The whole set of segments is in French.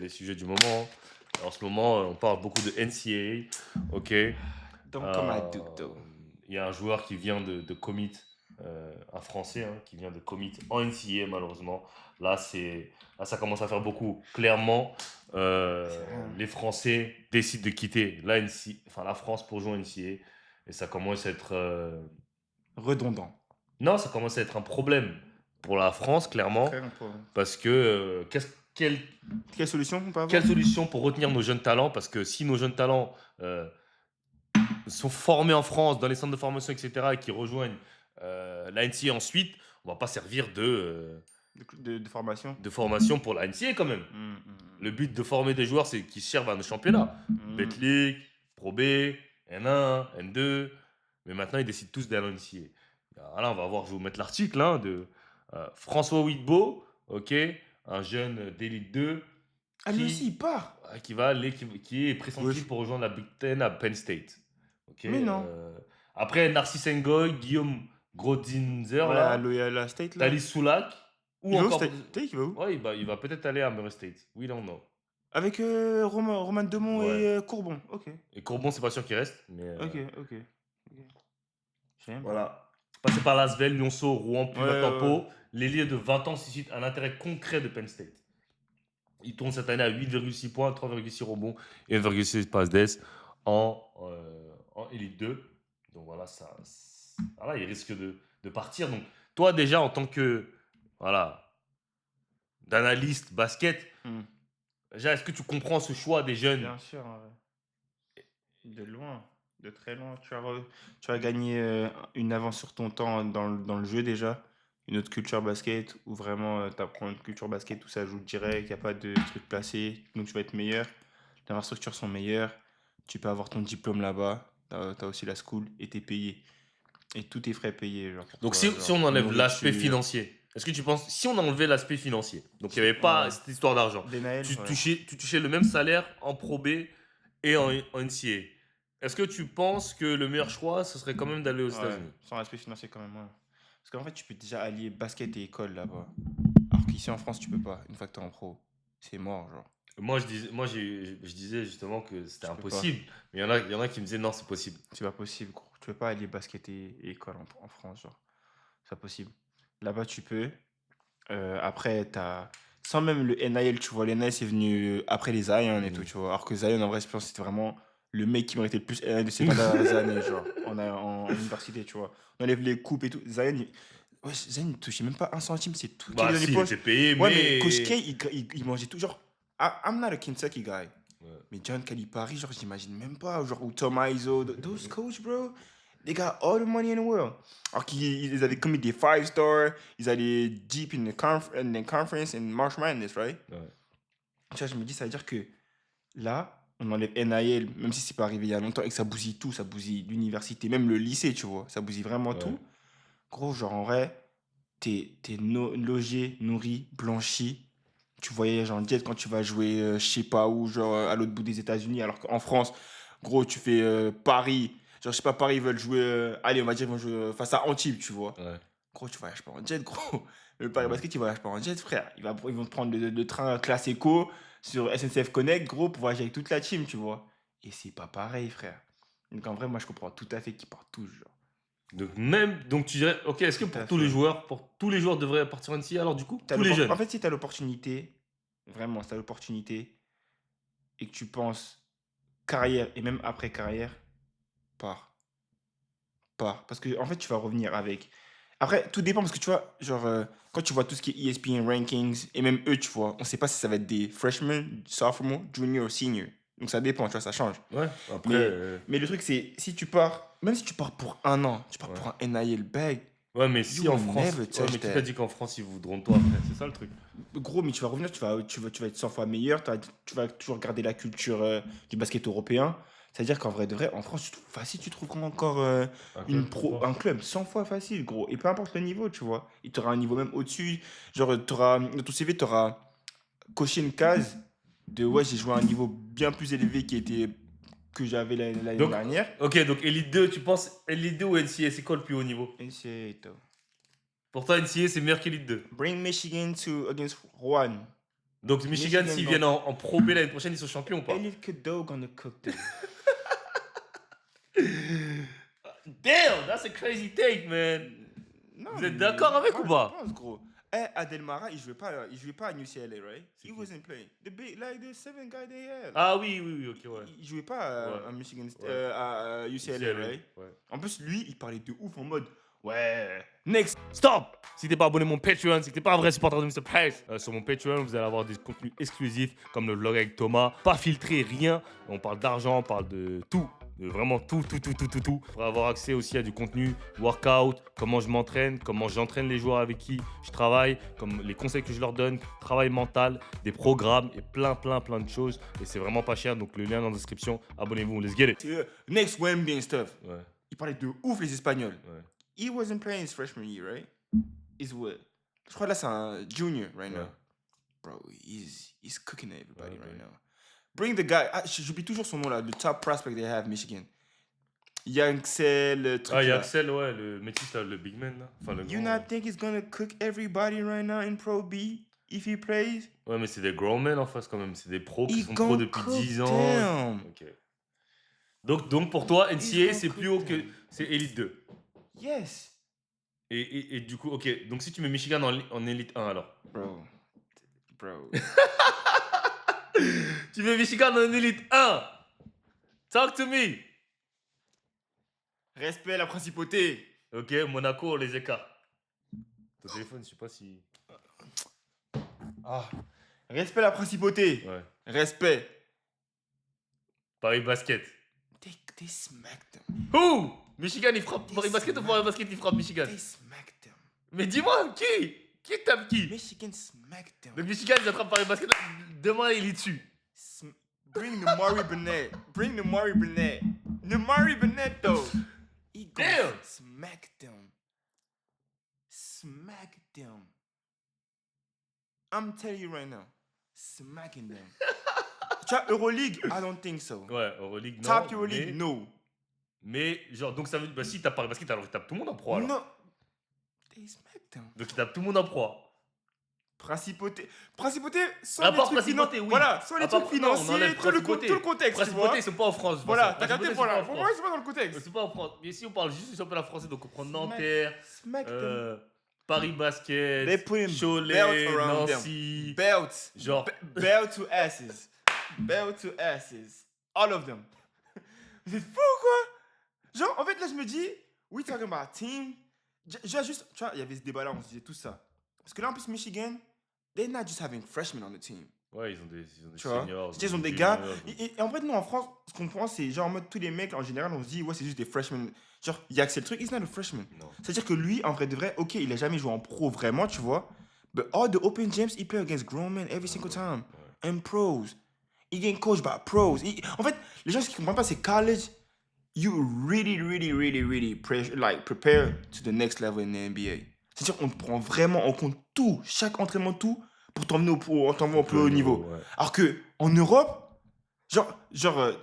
les sujets du moment. En ce moment, on parle beaucoup de NCAA. OK. Don't come at Duke, though. Il y a un joueur qui vient de commit, un Français hein, qui vient de commit en NCAA malheureusement. Là, ça commence à faire beaucoup. Clairement, les Français décident de quitter la France pour jouer en NCAA. Et ça commence à être... Redondant. Non, ça commence à être un problème pour la France, clairement. Très important. Parce que Quelle solution on peut avoir? quelle solution pour retenir nos jeunes talents? Parce que si nos jeunes talents sont formés en France, dans les centres de formation, etc., et qui rejoignent la NCA ensuite, on va pas servir De formation. de formation pour la NCA quand même. Le but de former des joueurs, c'est qu'ils servent à nos championnats. Betclic, Pro B, N1, N2. Mais maintenant, ils décident tous d'aller en NCA. Là, on va voir, je vais vous mettre l'article hein, de François Whitbeau, ok, un jeune d'élite 2. Ah, lui aussi, il part. Qui est pressenti pour rejoindre la Big Ten à Penn State. Ok. Mais non. Après, Narcisse Ngoy, Guillaume Grodzinzer, Ouais, là, à la State, là. Thalys Soulak, ou Il va où, encore. State? Il va où? Ouais, il va peut-être aller à Murray State. We don't know. Avec Roman Demont Ouais. et Courbon. Ok. Et Courbon, c'est pas sûr qu'il reste. Mais, Ok. Je sais même pas. voilà. Passé par Lasvel, Lyonceau, Rouen, puis maintenant Ouais. Pau, l'ailier de 20 ans suscite un intérêt concret de Penn State. Il tourne cette année à 8,6 points, 3,6 rebonds et 1,6 passes d'ess en Elite 2. Donc voilà, voilà il risque de partir. Donc toi déjà en tant que d'analyste basket, déjà est-ce que tu comprends ce choix des jeunes? Bien sûr. De loin, de très loin. Tu vas gagner une avance sur ton temps dans le jeu déjà. Une autre culture basket où vraiment tu apprends une culture basket où ça joue direct, il n'y a pas de trucs placés, donc tu vas être meilleur. Les infrastructures sont meilleures, tu peux avoir ton diplôme là-bas, tu as aussi la school et tu es payé. Et tous tes frais payés. Genre, Donc toi, si on enlève l'aspect nourriture. financier, est-ce que tu penses, si on enlevait l'aspect financier, donc il n'y avait pas cette histoire d'argent, tu touchais le même salaire en Pro B et en NCAA, est-ce que tu penses que le meilleur choix, ce serait quand même d'aller aux États-Unis? Sans aspect financier quand même, ouais. Parce qu'en fait, tu peux déjà allier basket et école là-bas. Alors qu'ici en France, tu peux pas, une fois que t'es en pro. C'est mort, genre. Moi, je disais justement que c'était Tu peux impossible. Mais il y en a qui me disaient non, c'est possible. C'est pas possible, gros. Tu peux pas allier basket et école en France, genre. C'est pas possible. Là-bas, tu peux. Après, t'as. Sans même le NIL, tu vois, le NIL, c'est venu après les Zion et tout, tu vois. Alors que Zion, en vrai, je pense que c'était vraiment le mec qui méritait le plus NIL de ces 20 dernières années, genre, en université, tu vois. On enlève les coupes et tout. Ouais, Zion, il touchait même pas un centime, c'est tout qui est Bah dans les si, il poches. était payé, Ouais, mais mais... Coach K, il mangeait tout, genre. I'm not a Kentucky guy. Ouais. Mais John Calipari, genre, j'imagine même pas. Genre, ou Tom Izzo, those coach, bro, they got all the money in the world. Alors qu'ils avaient commis des 5-star, ils allaient deep in the conference in March Madness, right? Ouais. Tu vois, je me dis, ça veut dire que là, on enlève NIL, même si c'est pas arrivé il y a longtemps, et que ça bousille tout, ça bousille l'université, même le lycée, tu vois, ça bousille vraiment tout. Gros, genre, en vrai, t'es logé, nourri, blanchi. Tu voyages en jet quand tu vas jouer, je sais pas où, genre à l'autre bout des États-Unis, alors qu'en France, gros, tu fais Paris. Genre, je sais pas, Paris, ils veulent jouer. Allez, on va dire, ils vont jouer face à Antibes, tu vois. Ouais. Gros, tu voyages pas en jet, gros. Le Paris Basket, tu voyages pas en jet, frère. Ils vont te prendre le train classe éco sur SNCF Connect, gros, pour voyager avec toute la team, tu vois. Et c'est pas pareil, frère. Donc, en vrai, moi, je comprends tout à fait qu'ils partent tous, genre. Donc tu dirais, ok, est-ce que pour tous les joueurs devraient partir en NCAA alors du coup? Tous les jeunes? En fait, si tu as l'opportunité, vraiment, si tu as l'opportunité, et que tu penses carrière et même après carrière, pars. Pars. Parce que, en fait, tu vas revenir avec. Après, tout dépend parce que tu vois, genre, quand tu vois tout ce qui est ESPN rankings, et même eux, tu vois, on sait pas si ça va être des freshmen, sophomore, junior, senior. Donc ça dépend, tu vois, ça change. Ouais, après. Mais le truc, c'est si tu pars, même si tu pars pour un an, tu pars pour un NIL bag. Ouais, mais si en France. Mais Ouais, mais qui t'a dit qu'en France ils voudront de toi après? C'est ça le truc. Gros, mais tu vas revenir, tu vas être 100 fois meilleur, tu vas toujours garder la culture du basket européen. C'est-à-dire qu'en vrai de vrai, en France, facile, tu trouveras encore un club 100 fois facile, gros. Et peu importe le niveau, tu vois. Et tu auras un niveau même au-dessus. Genre, dans ton CV, tu auras coché une case de ouais, j'ai joué à un niveau bien plus élevé que j'avais l'année Donc, dernière. ok, donc Elite 2, tu penses Elite 2 ou NCAA, c'est quoi le plus haut niveau? NCAA. Pour toi, NCAA, c'est meilleur qu'Elite 2. Bring Michigan against Juan. Donc Michigan, Michigan s'ils dans- viennent en Pro B l'année prochaine, ils sont champions ou pas? Elliot Cadeau gonna cook them. Damn, that's a crazy take, man. Non, Vous êtes mais d'accord avec moi, ou pas? Je pense, gros. Adelmara, il jouait pas à UCLA, right? He wasn't playing. The big, like the 7 guy they had. Ah oui, ok, ouais. Il jouait pas Ouais. à Michigan, Ouais. à UCLA, right? Ouais. En plus, lui, il parlait de ouf en mode, ouais, next. Stop! Si t'es pas abonné à mon Patreon, c'est que t'es pas un vrai supporter de Mr. Price. Sur mon Patreon, vous allez avoir des contenus exclusifs comme le vlog avec Thomas. Pas filtré, rien. On parle d'argent, on parle de tout. De vraiment tout. Pour avoir accès aussi à du contenu, workout, comment je m'entraîne, comment j'entraîne les joueurs avec qui je travaille, comme les conseils que je leur donne, travail mental, des programmes et plein de choses. Et c'est vraiment pas cher, donc le lien dans la description. Abonnez-vous, let's get it. Next Wemby and stuff. Ouais, Il parlait de ouf les Espagnols. ouais. He wasn't playing his freshman year, right? He's what? Je crois là c'est un junior right now. Ouais. Bro, he's cooking everybody Ouais, right ouais. now. Bring the guy. J'oublie toujours son nom là, le top prospect they have Michigan. Yanksel, le truc Ah, il y a là. Axel, ouais, le métis, là, le big man, là. Enfin, le You grand, not think he's gonna cook everybody right now in Pro B if he plays? Ouais, mais c'est des grown men en face quand même. C'est des pros qui He sont pros gon' depuis cook 10 ans. them. Ok. Donc pour toi, He's NCAA, gonna c'est cook plus haut que. them. C'est Elite 2. Yes. Et du coup, ok. Donc si tu mets Michigan en Elite 1 alors. Bro. Tu mets Michigan en Elite 1. Talk to me. Respect la principauté. Ok, Monaco, on les écarte. Ton téléphone, je sais pas si. Ah. Respect la principauté. Ouais. Respect. Paris Basket. They smacked them. Who? Michigan, il frappe Paris Basket ou Paris Basket, il frappe Michigan? They smacked them. Mais dis-moi, qui? Qui tape qui? Michigan smacked them. Donc Michigan, ils attrapent Paris Basket. Demain, il est dessus. Bring the Murray Burnett. Bring the Murray Burnett. The Murray Burnett though. He Damn. gonna smack them. Smack them. I'm telling you right now. Smacking them. Tu vois, Euroleague, I don't think so. Ouais, Euroleague, non. Top Euroleague, mais, no. mais, genre, donc ça veut dire, bah, si t'as Paris Basket, alors il tape tout le monde en pro. Alors. No. They smack them. Donc il tape tout le monde en pro. Principauté, sans À les part trucs Principauté, oui. Voilà, sans les À part- trucs non, on financiers, enlève tout le Principauté. contexte, tu vois. Principauté, ils sont pas en France. Voilà, Vincent. t'as capté, Principauté, voilà. ils sont Pour pas en moi, France. c'est pas dans le contexte. C'est pas en France. Mais si on parle juste du championnat français, donc on prend Nanterre, Smack them. Paris Basket, They put him Cholet, belt around Nancy. Belt. Genre, Belt to asses. Belt to asses. All of them. Vous êtes fous, quoi? Genre, en fait, là, je me dis, we talking about team. J'ai juste, tu vois, il y avait ce débat-là, on se disait tout ça. Parce que là, en plus, Michigan, they're not just having freshmen on the team. ouais, ils ont des Tu vois? seniors. Ils ont des gars. Et en fait, nous, en France, ce qu'on pense, c'est genre en mode tous les mecs, en général, on se dit, ouais, c'est juste des freshmen. Genre, il y a que c'est le truc, he's not a freshman. Non. C'est-à-dire que lui, en vrai de vrai, ok, il a jamais joué en pro vraiment, tu vois. But all the open gyms, he play against grown men every single time. And pros. He getting coached by pros. En fait, les gens, ce qu'ils comprennent pas, c'est college. You really prepare to the next level in the NBA. C'est-à-dire qu'on prend vraiment en compte tout, chaque entraînement, tout, pour t'emmener au plus haut niveau. Ouais. Alors que en Europe, genre,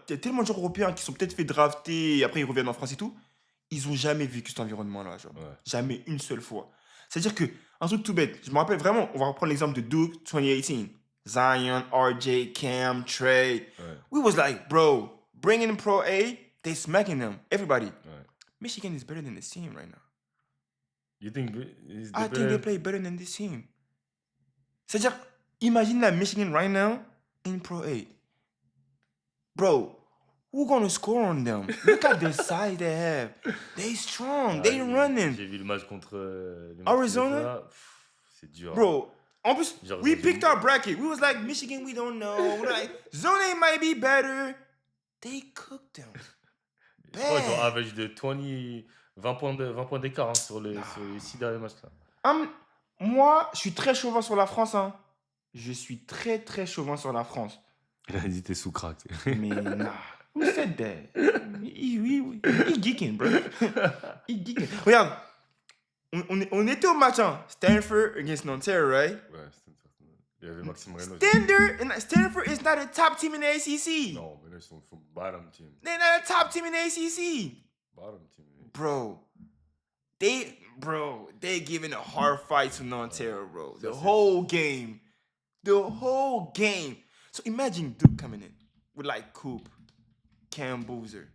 y a tellement de joueurs européens qui sont peut-être fait drafter et après ils reviennent en France et tout, ils ont jamais vécu cet environnement-là, genre. Ouais. Jamais une seule fois. C'est-à-dire que, un truc tout bête, je me rappelle vraiment, on va reprendre l'exemple de Duke 2018. Zion, RJ, Cam, Trey. Ouais. We was like, bro, bring in Pro A, they smacking them, everybody. Ouais. Michigan is better than this team right now. You think is I think they play better than this team. C'est-à-dire, imagine la Michigan right now in Pro A. Bro, who gonna score on them? Look at the size they have. They strong. They running. J'ai vu le match contre les Arizona? Minnesota. C'est dur. Bro, en plus, Genre, we j'ai picked vu. our bracket. We was like, Michigan, we don't know. We're like, Zone A might be better. They cooked them. Je crois qu'ils ont Bad. average de 20 points d'écart hein, sur les 6 derniers matchs là. Moi, je suis très chauvin sur la France. Hein. Je suis très chauvin sur la France. Il a dit t'es sous crack. Mais nah. Who said that? He geeking, bro. He geeking. Regarde, on était au match, hein. Stanford against Nanterre, right? Ouais, il y avait Maxime Renaud. Stanford is not a top team in the ACC. Non, mais là ils sont bottom team. They're not a top team in the ACC. Bottom team. Bro, they giving a hard fight to Nanterre, bro. The Ça, c'est whole game. The whole game. So imagine Duke coming in with like Coop, Cam Boozer,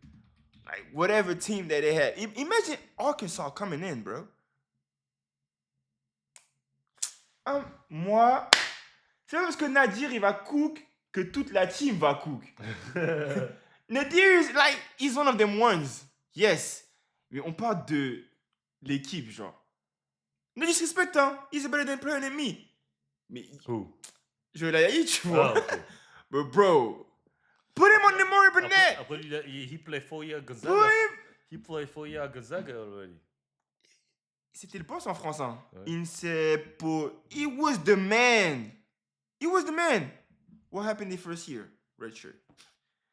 like whatever team that they had. Imagine Arkansas coming in, bro. Moi, c'est pas parce que Nadir il va cook que toute la team va cook. Nadir is like, he's one of them ones. Yes. Mais on parle de l'équipe, genre. No disrespect, hein. He's a better than player than me. Mais je l'ai haï, tu vois. Ah, okay. But bro, put him on the Murray Burnett. Après, he played 4 years at Put Gonzaga. him. He played 4 years at Gonzaga already. C'était le boss en France, hein. Ouais. He was the man. He was the man. What happened the first year? Redshirt.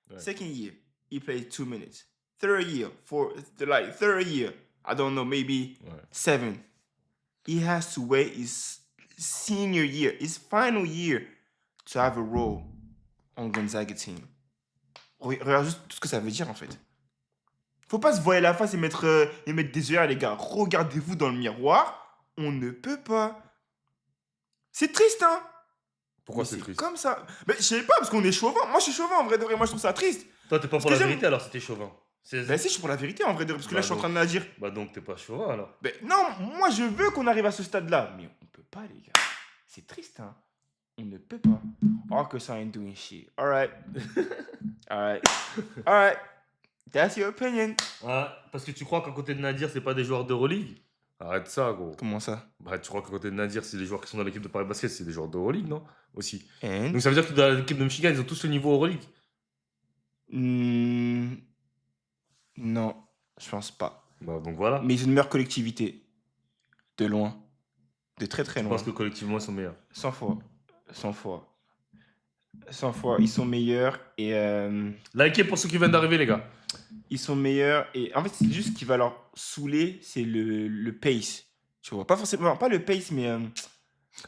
Ouais. Second year, he played 2 minutes. Third year, third year, I don't know, maybe 7. He has to wait his senior year, his final year, to have a role on Gonzaga team. Regarde juste tout ce que ça veut dire, en fait. Faut pas se voiler la face et mettre des œillères, les gars. Regardez-vous dans le miroir. On ne peut pas. C'est triste, hein. Pourquoi Mais c'est triste? Comme ça. Mais je sais pas, parce qu'on est chauvin. Moi, je suis chauvin, en vrai de vrai. Moi, je trouve ça triste. Toi, t'es pas pour la vérité, alors c'était chauvin. Ben si, je suis pour la vérité, en vrai de vrai. Parce que là, je suis en train de la dire. Bah donc, t'es pas chauvin, alors. Ben non, moi, je veux qu'on arrive à ce stade-là. Mais on peut pas, les gars. C'est triste, hein. On ne peut pas. Arkansas ain't doing shit. All right. All right. That's your opinion. Ah, parce que tu crois qu'à côté de Nadir, c'est pas des joueurs d'Euroleague? Arrête ça, gros. Comment ça? Bah, tu crois qu'à côté de Nadir, c'est des joueurs qui sont dans l'équipe de Paris Basket, c'est des joueurs d'Euroleague, non? Aussi. And? Donc ça veut dire que dans l'équipe de Michigan, ils ont tous le niveau Euroleague? Non, je pense pas. Bah, donc voilà. Mais ils ont une meilleure collectivité. De loin. De très très Je loin. pense que collectivement, ils sont meilleurs. 100 fois. 100 fois. Ils sont meilleurs et... Likez pour ceux qui viennent d'arriver, les gars. Ils sont meilleurs et... En fait, c'est juste ce qui va leur saouler, c'est le pace. Tu vois, pas forcément... Pas le pace, mais...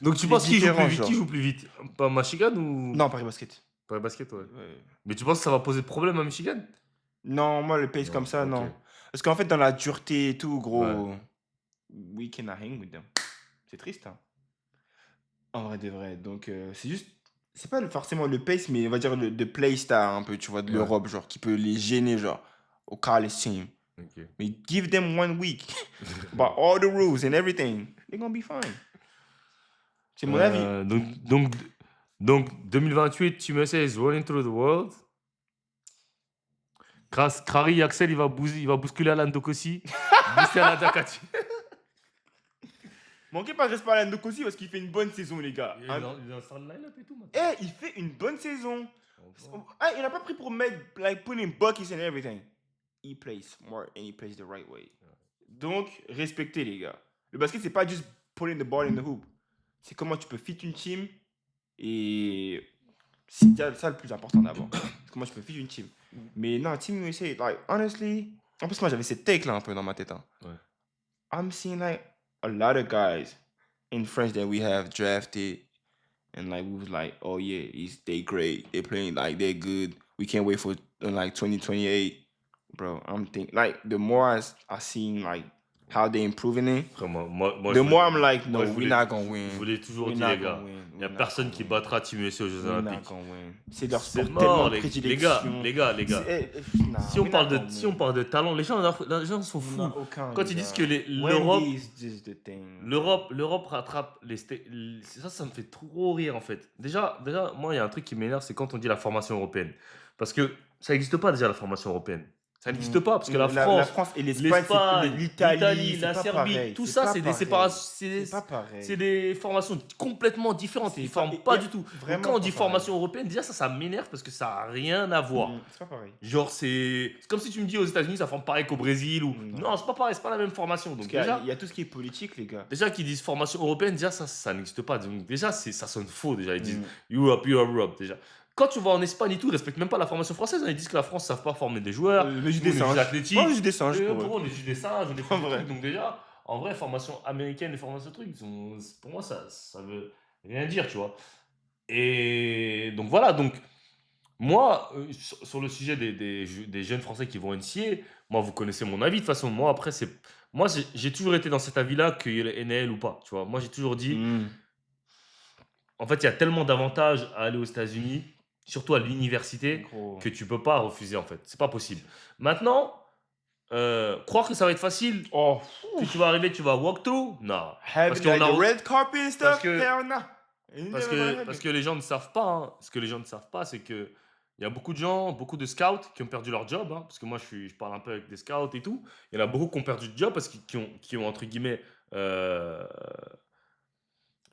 Donc tu penses qui joue plus vite? Qui joue plus vite? Pas Michigan ou... Non, Paris Basket. Paris Basket, ouais. Mais tu penses que ça va poser problème à Michigan? Non, moi, le pace comme ça, non. Parce qu'en fait, dans la dureté et tout, gros... We cannot hang with them. C'est triste, hein. En vrai de vrai. Donc, c'est juste... C'est pas forcément le pace, mais on va dire le play style un peu, tu vois, de l'Europe, genre, qui peut les gêner, genre, au college team. Okay. Mais give them 1 week. But all the rules and everything, they're gonna be fine. C'est mon avis. Donc 2028, Team USA is rolling through the world. Krari Axel, il va bousculer Alan Dokosi. Booster Alan Dakati. Manquez pas de respect à Alan Dokosi parce qu'il fait une bonne saison, les gars. Il est dans le start line-up et tout, maintenant. Il fait une bonne saison. Il n'a pas pris pour mettre, like, putting buckets and everything. He plays smart and he plays the right way. Donc, respectez, les gars. Le basket, c'est pas juste putting the ball in the hoop. C'est comment tu peux fit une team et c'est ça le plus important d'abord. C'est comment tu peux fit une team. Mais non, Team USA, like, honestly, en plus, moi, j'avais cette take là un peu dans ma tête. Hein. I'm seeing, like, a lot of guys in French that we have drafted, and like we was like, oh yeah, they great, they playing like they're good. We can't wait for like 2028, bro. I'm thinking like the more I seen like how they improving it, the more I'm like, no, we're not gonna win. Je vous l'ai toujours dit, les gars. Il n'y a personne qui battra Team USA aux Jeux Olympiques. C'est leur sport mort, tellement prédilection. Les gars. Si on parle de talent, les gens sont fous. Quand ils disent que l'Europe rattrape ça me fait trop rire en fait. Déjà, moi, il y a un truc qui m'énerve, c'est quand on dit la formation européenne. Parce que ça n'existe pas déjà la formation européenne. Ça n'existe pas parce que la France et l'Espagne, l'Italie, la Serbie, tout ça, c'est des formations complètement différentes. Ils ne forment pas du tout. Quand on dit formation européenne, déjà ça m'énerve parce que ça n'a rien à voir. C'est pas pareil. Genre, c'est comme si tu me dis aux États-Unis, ça forme pareil qu'au Brésil. Non, c'est pas pareil, c'est pas la même formation. Donc, déjà, il y a tout ce qui est politique, les gars. Déjà, qu'ils disent formation européenne, déjà ça n'existe pas. Donc, déjà, ça sonne faux. Déjà, ils disent Europe. Déjà. Quand tu vas en Espagne et tout, ils respectent même pas la formation française. Ils disent que la France ne savent pas former des joueurs. Les jus des singes. Athlétiques. Les jus des singes. Pour eux, les jus des singes. Donc déjà, en vrai, formation américaine et formation truc, pour moi, ça veut rien dire, tu vois. Et donc voilà. Donc moi, sur le sujet des jeunes Français qui vont NCA, moi, vous connaissez mon avis. De toute façon, moi, après, j'ai toujours été dans cet avis-là qu'il y ait le NL ou pas. Tu vois, moi, j'ai toujours dit. En fait, il y a tellement d'avantages à aller aux États-Unis, surtout à l'université, Gros. que tu peux pas refuser, en fait. C'est pas possible. Maintenant, croire que ça va être facile, Oh, que tu vas arriver, tu vas walk through, non. having qu'on like a- the red carpet and stuff, que- hell no. Parce que les gens ne savent pas, hein. Ce que les gens ne savent pas, c'est que il y a beaucoup de gens, beaucoup de scouts qui ont perdu leur job, hein, parce que moi je parle un peu avec des scouts et tout. Il y en a beaucoup qui ont perdu de job parce qui ont entre guillemets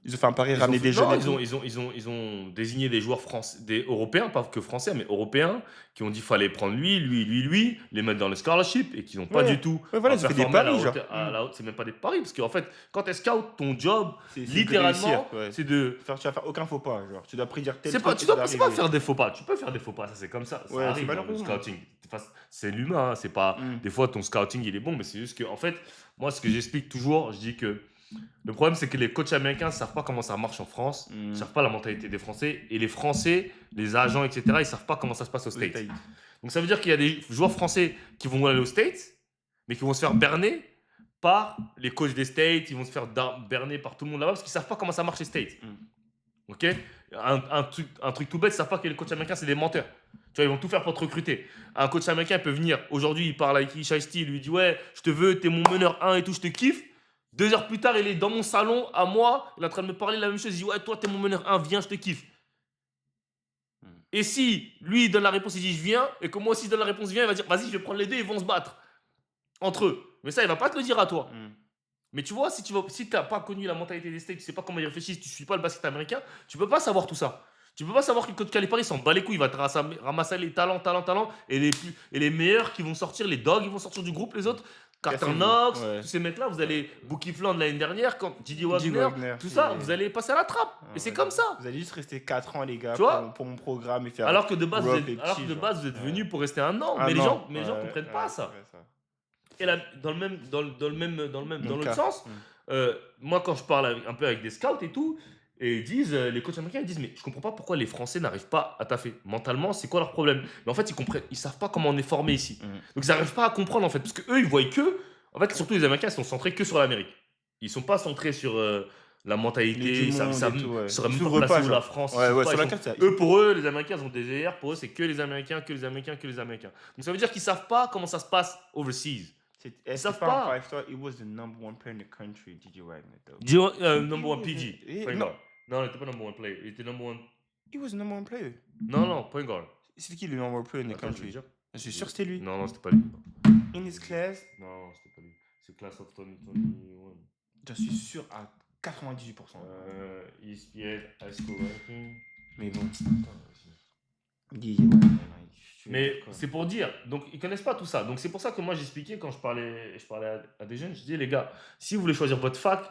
Ils ont fait un pari, ils ont ramener fait- des jeunes non, et tout. ils ont désigné des joueurs français, des Européens, pas que français, mais Européens, qui ont dit qu'il fallait prendre lui, les mettre dans le scholarship et qui n'ont pas Ouais. du tout. Ouais, voilà, ils ont fait des performé à la paris, hauteur- genre. à la haute- C'est même pas des paris, parce qu'en fait, quand tu es scout, ton job, C'est de littéralement, réussir, ouais. c'est de. Tu vas faire aucun faux pas, genre. Tu dois prédire tel C'est truc pas, et tu ça dois va c'est pas arriver. faire des faux pas. Tu peux faire des faux pas, ça c'est comme ça. Ça Ouais, arrive c'est dans le malheureux. scouting. C'est l'humain, hein, c'est pas. Mm. Des fois, ton scouting il est bon, mais c'est juste que, en fait, moi, ce que j'explique toujours, je dis que le problème, c'est que les coachs américains ne savent pas comment ça marche en France, ils ne savent pas la mentalité des Français, et les Français, les agents, etc., ils ne savent pas comment ça se passe aux States. Donc ça veut dire qu'il y a des joueurs français qui vont aller aux States, mais qui vont se faire berner par les coachs des States, ils vont se faire berner par tout le monde là-bas, parce qu'ils ne savent pas comment ça marche les States. Ok, un truc tout bête, ils ne savent pas que les coachs américains, c'est des menteurs. Tu vois, ils vont tout faire pour te recruter. Un coach américain peut venir, aujourd'hui, il parle avec Isha Isti, il lui dit ouais, je te veux, t'es mon meneur 1 et tout, je te kiffe. 2 heures plus tard, il est dans mon salon, à moi, il est en train de me parler la même chose, il dit ouais, toi, t'es mon meneur 1, viens, je te kiffe. Et si lui, il donne la réponse, il dit je viens, et que moi aussi, je donne la réponse, je viens, il va dire vas-y, je vais prendre les deux, ils vont se battre entre eux. Mais ça, il va pas te le dire à toi. Mais tu vois, si tu n'as pas connu la mentalité des States, tu sais pas comment ils réfléchissent, tu suis pas le basket américain, tu peux pas savoir tout ça. Tu peux pas savoir que le coach Calipari s'en bat les couilles, il va te ramasser les talents, et les meilleurs qui vont sortir, les dogs, ils vont sortir du groupe, les autres. Carter Knox, tous ces mecs-là, vous allez, Bookie Fland l'année dernière, quand Didi Wagner, tout ça, vous allez passer à la trappe. Et c'est comme ça. Vous allez juste rester 4 ans, les gars, Tu vois pour mon programme et faire. Alors que de base, grow vous up et êtes, petit, vous êtes venus pour rester un an. Ah Mais les non. gens comprennent pas ça. Ouais, ça. Et là, dans l'autre cas. sens, moi quand je parle un peu avec des scouts et tout, et ils disent, les coachs américains ils disent mais je comprends pas pourquoi les Français n'arrivent pas à taffer. Mentalement, c'est quoi leur problème? Mais en fait, ils savent pas comment on est formé ici. Donc ils n'arrivent pas à comprendre en fait, parce que eux ils voient que, en fait, surtout les Américains, ils sont centrés que sur l'Amérique. Ils sont pas centrés sur la mentalité, ils savent même pas placer où la France. Pour eux, les Américains ils ont des ER, pour eux c'est que les Américains. Donc ça veut dire qu'ils savent pas comment ça se passe overseas. Ils savent pas. I thought it was the number one player in the country, DJ Wagner, though. Number one PG. Point guard. Non, il était pas number one player. Il était number one. He was the number one player. Non, point guard. C'était qui le number one player in the country? Je suis sûr que c'était lui. Non, c'était pas lui. In his class? Non, c'était pas lui. C'est class of 2021. Je suis sûr à 98%. ESPN High School Ranking. Mais bon. DJ Wagner. Mais c'est pour dire, donc ils connaissent pas tout ça. Donc c'est pour ça que moi j'expliquais quand je parlais à des jeunes, je disais les gars, si vous voulez choisir votre fac,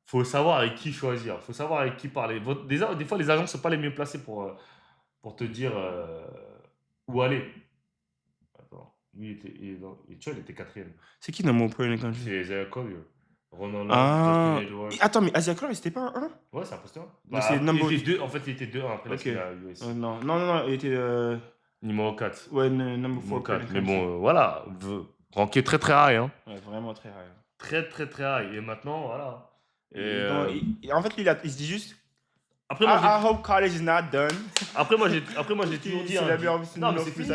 faut savoir avec qui choisir, faut savoir avec qui parler. Des fois les agents sont pas les mieux placés pour te dire où aller. Attends, lui il était quatrième. C'est qui number one player in the country? C'est Isaiah Collier. Ronald Attends, mais Isaiah Collier, c'était pas un 1? Ouais, c'est un poste 1. En fait, il était 2 après okay. la US. Non, il était numéro 4. Ouais, number 4. Mais bon, voilà, ranké très très high. Hein. Ouais, vraiment très high. Très high. Et maintenant, voilà. En fait, lui, il se dit juste. Après, moi, I hope college is not done. Après, moi, j'ai toujours dit. C'est la meilleure non, mais c'est fini.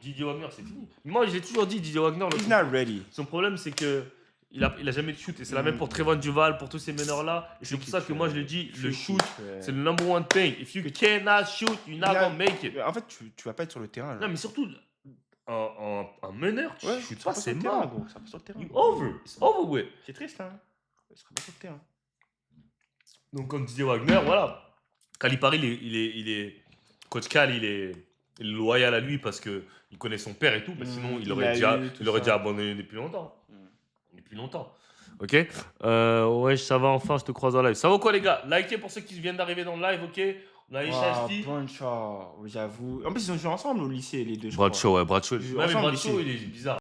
Didier Wagner, c'est fini. Moi, j'ai toujours dit Didier Wagner. He's not ready. Son problème, c'est que. Il a jamais de shoot. Et c'est la même pour Trevon Duval, pour tous ces meneurs-là. Et c'est pour ça que moi, je l'ai dit, le shoot, c'est le number one thing. If you cannot shoot, you're not gonna make it. En fait, tu vas pas être sur le terrain. Non, mais surtout, un meneur, tu shoots pas, c'est mort. Ça passe sur le terrain. It's over with. C'est triste, hein. Il sera pas sur le terrain. Donc, comme disait Wagner, voilà. Calipari, il est. Coach Cal, il est loyal à lui parce qu'il connaît son père et tout. Mais sinon, il aurait déjà abandonné depuis longtemps. Ok, ouais, ça va, enfin, je te croise en live. Ça va quoi, les gars? Likez pour ceux qui viennent d'arriver dans le live, ok? On a Ishasti. Bradshaw, j'avoue. En plus, ils ont joué ensemble au lycée, les deux. Bradshaw, ouais, Bradshaw. Bradshaw, il est bizarre.